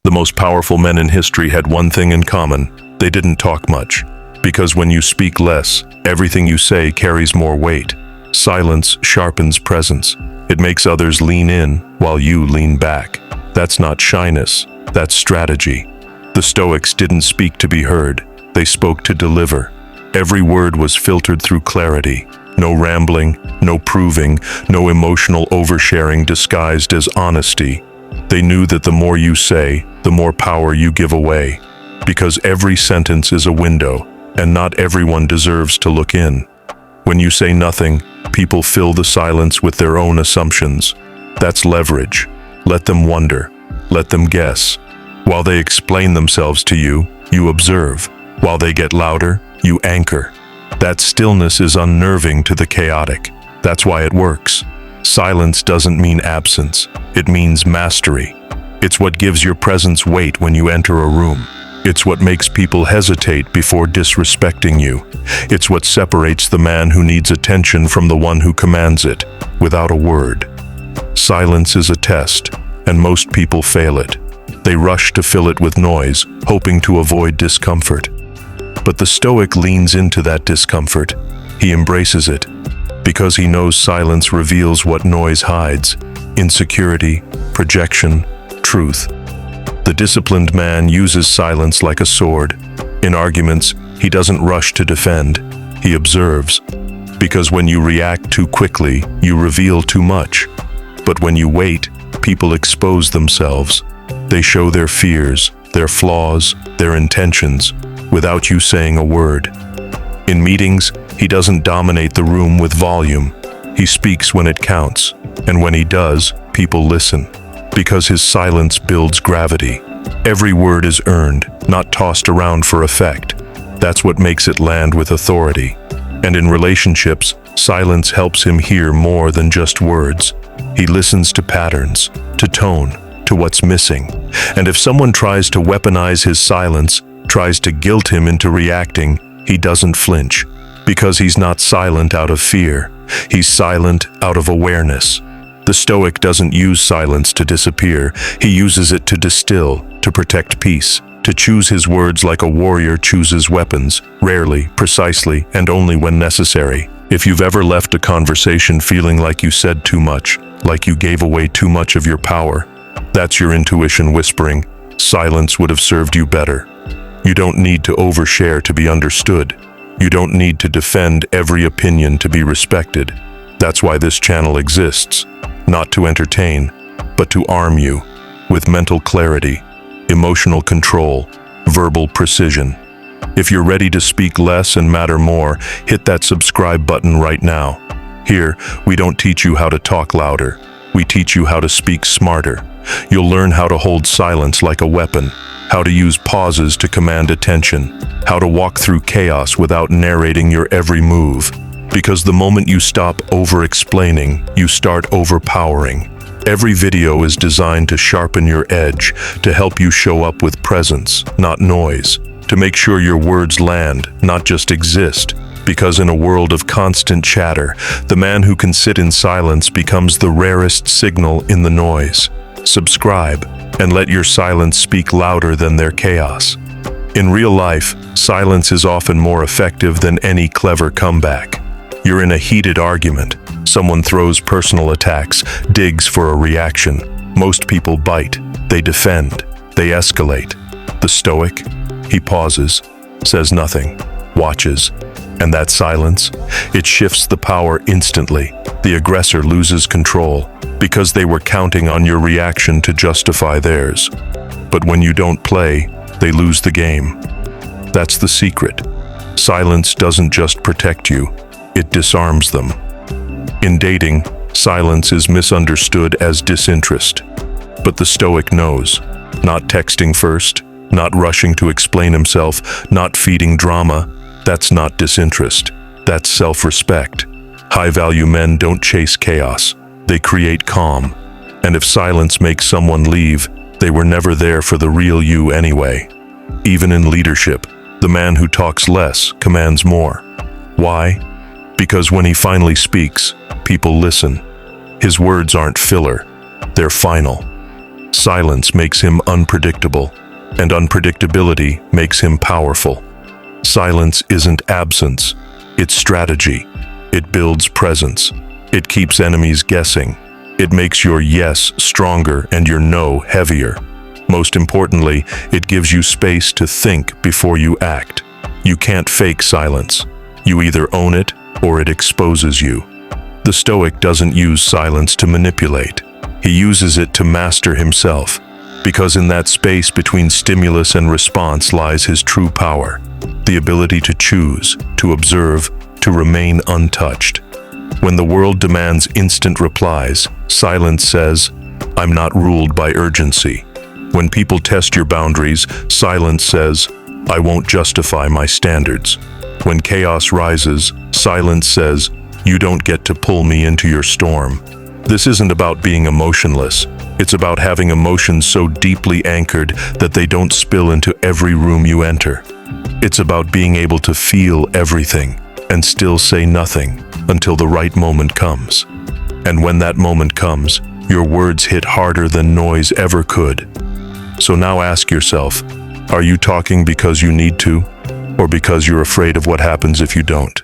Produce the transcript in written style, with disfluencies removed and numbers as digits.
The most powerful men in history had one thing in common: they didn't talk much. Because when you speak less, everything you say carries more weight. Silence sharpens presence. It makes others lean in while you lean back. That's not shyness, that's strategy. The Stoics didn't speak to be heard, they spoke to deliver. Every word was filtered through clarity. No rambling, no proving, no emotional oversharing disguised as honesty. They knew that the more you say, the more power you give away. Because every sentence is a window, and not everyone deserves to look in. When you say nothing, people fill the silence with their own assumptions. That's leverage. Let them wonder. Let them guess. While they explain themselves to you, you observe. While they get louder, you anchor. That stillness is unnerving to the chaotic. That's why it works. Silence doesn't mean absence. It means mastery. It's what gives your presence weight when you enter a room. It's what makes people hesitate before disrespecting you. It's what separates the man who needs attention from the one who commands it, without a word. Silence is a test, and most people fail it. They rush to fill it with noise, hoping to avoid discomfort. But the Stoic leans into that discomfort. He embraces it, because he knows silence reveals what noise hides: insecurity, projection, truth. The disciplined man uses silence like a sword. In arguments, he doesn't rush to defend. He observes. Because when you react too quickly, you reveal too much. But when you wait, people expose themselves. They show their fears, their flaws, their intentions, without you saying a word. In meetings, he doesn't dominate the room with volume. He speaks when it counts, and when he does, people listen. Because his silence builds gravity. Every word is earned, not tossed around for effect. That's what makes it land with authority. And in relationships, silence helps him hear more than just words. He listens to patterns, to tone, to what's missing. And if someone tries to weaponize his silence, tries to guilt him into reacting, he doesn't flinch. Because he's not silent out of fear. He's silent out of awareness. The Stoic doesn't use silence to disappear. He uses it to distill, to protect peace, to choose his words like a warrior chooses weapons, rarely, precisely, and only when necessary. If you've ever left a conversation feeling like you said too much, like you gave away too much of your power, that's your intuition whispering, silence would have served you better. You don't need to overshare to be understood. You don't need to defend every opinion to be respected. That's why this channel exists. Not to entertain, but to arm you with mental clarity, emotional control, verbal precision. If you're ready to speak less and matter more, hit that subscribe button right now. Here, we don't teach you how to talk louder. We teach you how to speak smarter. You'll learn how to hold silence like a weapon, how to use pauses to command attention, how to walk through chaos without narrating your every move. Because the moment you stop over-explaining, you start overpowering. Every video is designed to sharpen your edge, to help you show up with presence, not noise, to make sure your words land, not just exist. Because in a world of constant chatter, the man who can sit in silence becomes the rarest signal in the noise. Subscribe, and let your silence speak louder than their chaos. In real life, silence is often more effective than any clever comeback. You're in a heated argument. Someone throws personal attacks, digs for a reaction. Most people bite. They defend. They escalate. The Stoic, he pauses, says nothing, watches. And that silence, it shifts the power instantly. The aggressor loses control because they were counting on your reaction to justify theirs. But when you don't play, they lose the game. That's the secret. Silence doesn't just protect you. It disarms them. In dating, silence is misunderstood as disinterest. But the Stoic knows. Not texting first, not rushing to explain himself, not feeding drama. That's not disinterest. That's self-respect. High-value men don't chase chaos. They create calm. And if silence makes someone leave, they were never there for the real you anyway. Even in leadership, the man who talks less commands more. Why? Because when he finally speaks, people listen. His words aren't filler, they're final. Silence makes him unpredictable, and unpredictability makes him powerful. Silence isn't absence, it's strategy. It builds presence. It keeps enemies guessing. It makes your yes stronger and your no heavier. Most importantly, it gives you space to think before you act. You can't fake silence. You either own it or it exposes you. The Stoic doesn't use silence to manipulate. He uses it to master himself, because in that space between stimulus and response lies his true power, the ability to choose, to observe, to remain untouched. When the world demands instant replies, silence says, "I'm not ruled by urgency." When people test your boundaries, silence says, "I won't justify my standards." When chaos rises, silence says, "You don't get to pull me into your storm." This isn't about being emotionless. It's about having emotions so deeply anchored that they don't spill into every room you enter. It's about being able to feel everything and still say nothing until the right moment comes. And when that moment comes, your words hit harder than noise ever could. So now ask yourself, are you talking because you need to, or because you're afraid of what happens if you don't?